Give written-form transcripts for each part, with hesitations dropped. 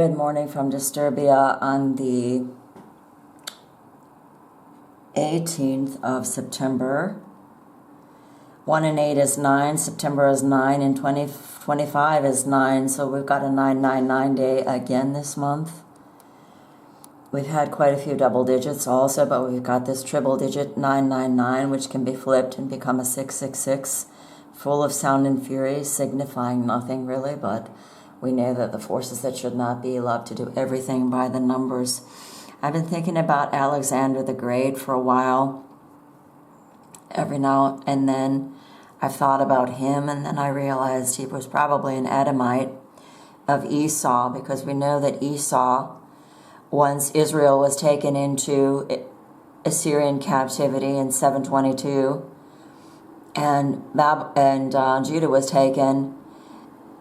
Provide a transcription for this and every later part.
Good morning from Disturbia on the 18th of September. 1 and 8 is 9, September is 9, and 25 is 9, so we've got a 999 day again this month. We've had quite a few double digits also, but we've got this triple digit 999, which can be flipped and become a 666, full of sound and fury, signifying nothing really, but we know that the forces that should not be love to do everything by the numbers. I've been thinking about Alexander the Great for a while. Every now and then I've thought about him, and then I realized he was probably an Edomite of Esau, because we know that Esau, once Israel was taken into Assyrian captivity in 722, and Judah was taken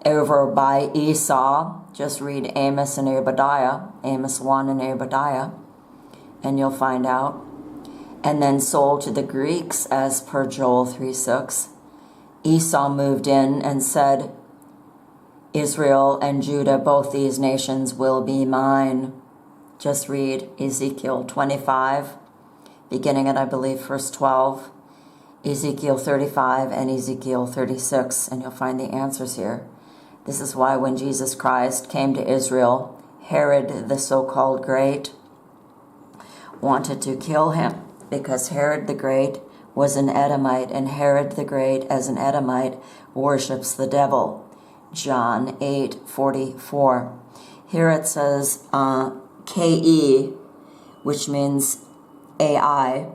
over by Esau. Just read Amos and Obadiah, Amos 1 and Obadiah, and you'll find out. And then sold to the Greeks as per Joel 3:6. Esau moved in and said, Israel and Judah, both these nations will be mine. Just read Ezekiel 25, beginning at, I believe, verse 12, Ezekiel 35 and Ezekiel 36, and you'll find the answers here. This is why when Jesus Christ came to Israel, Herod, the so-called Great, wanted to kill him, because Herod the Great was an Edomite, and Herod the Great, as an Edomite, worships the devil. John 8:44. Here it says K-E, which means AI.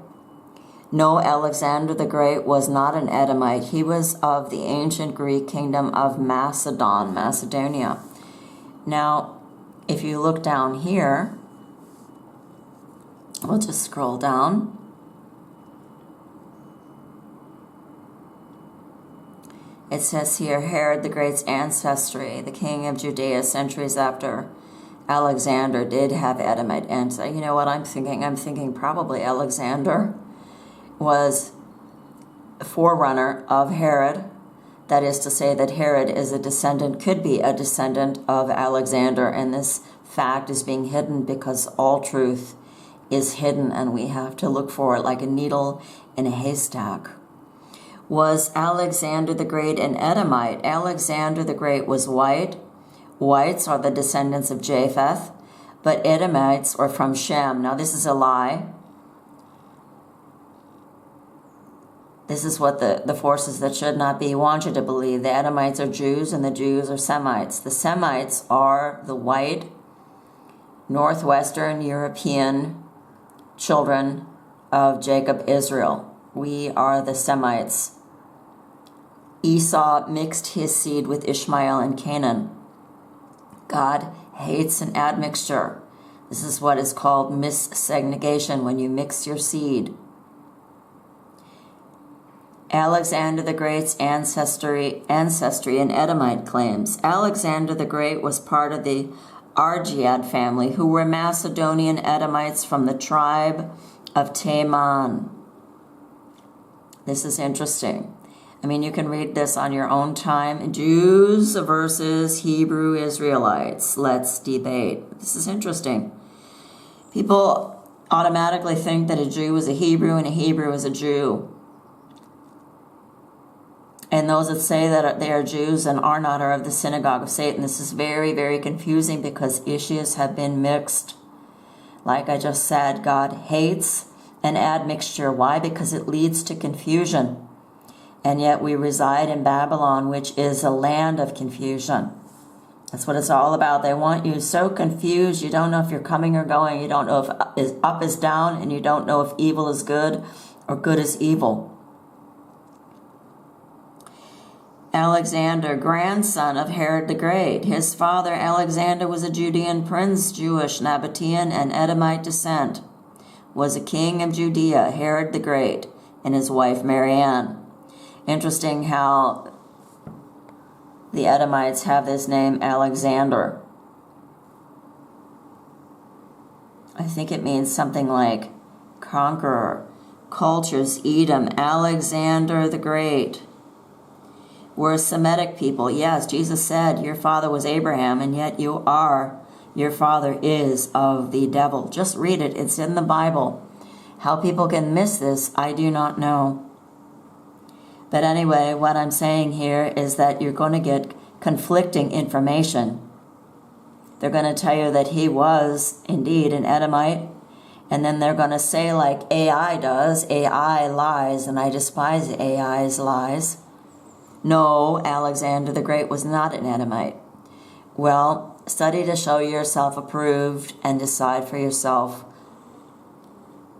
No, Alexander the Great was not an Edomite. He was of the ancient Greek kingdom of Macedonia. Now, if you look down here, we'll just scroll down. It says here, Herod the Great's ancestry, the king of Judea, centuries after Alexander, did have Edomite ancestry. You know what I'm thinking? I'm thinking probably Alexander was a forerunner of Herod. That is to say that Herod is a descendant, could be a descendant of Alexander, and this fact is being hidden because all truth is hidden, and we have to look for it like a needle in a haystack. Was Alexander the Great an Edomite? Alexander the Great was white. Whites are the descendants of Japheth, but Edomites are from Shem. Now this is a lie. This is what the forces that should not be want you to believe. The Edomites are Jews and the Jews are Semites. The Semites are the white, northwestern European children of Jacob, Israel. We are the Semites. Esau mixed his seed with Ishmael and Canaan. God hates an admixture. This is what is called missegregation, when you mix your seed. Alexander the Great's ancestry in Edomite claims. Alexander the Great was part of the Argead family, who were Macedonian Edomites from the tribe of Teman. This is interesting. I mean, you can read this on your own time. Jews versus Hebrew Israelites. Let's debate. This is interesting. People automatically think that a Jew is a Hebrew and a Hebrew is a Jew. And those that say that they are Jews and are not are of the synagogue of Satan. This is very, very confusing because issues have been mixed. Like I just said, God hates an admixture. Why? Because it leads to confusion. And yet we reside in Babylon, which is a land of confusion. That's what it's all about. They want you so confused, you don't know if you're coming or going. You don't know if up is down, and you don't know if evil is good or good is evil. Alexander, grandson of Herod the Great. His father, Alexander, was a Judean prince, Jewish, Nabatean, and Edomite descent. Was a king of Judea, Herod the Great, and his wife Marianne. Interesting how the Edomites have this name Alexander. I think it means something like conqueror. Cultures, Edom, Alexander the Great. We're a Semitic people. Yes, Jesus said your father was Abraham, and yet you are Your father is of the devil. Just read it. It's in the Bible. How people can miss this, I do not know. But anyway, what I'm saying here is that you're going to get conflicting information. They're going to tell you that he was indeed an Edomite, and then they're going to say, like AI does, AI lies, and I despise AI's lies. No, Alexander the Great was not an Edomite. Well, study to show yourself approved and decide for yourself.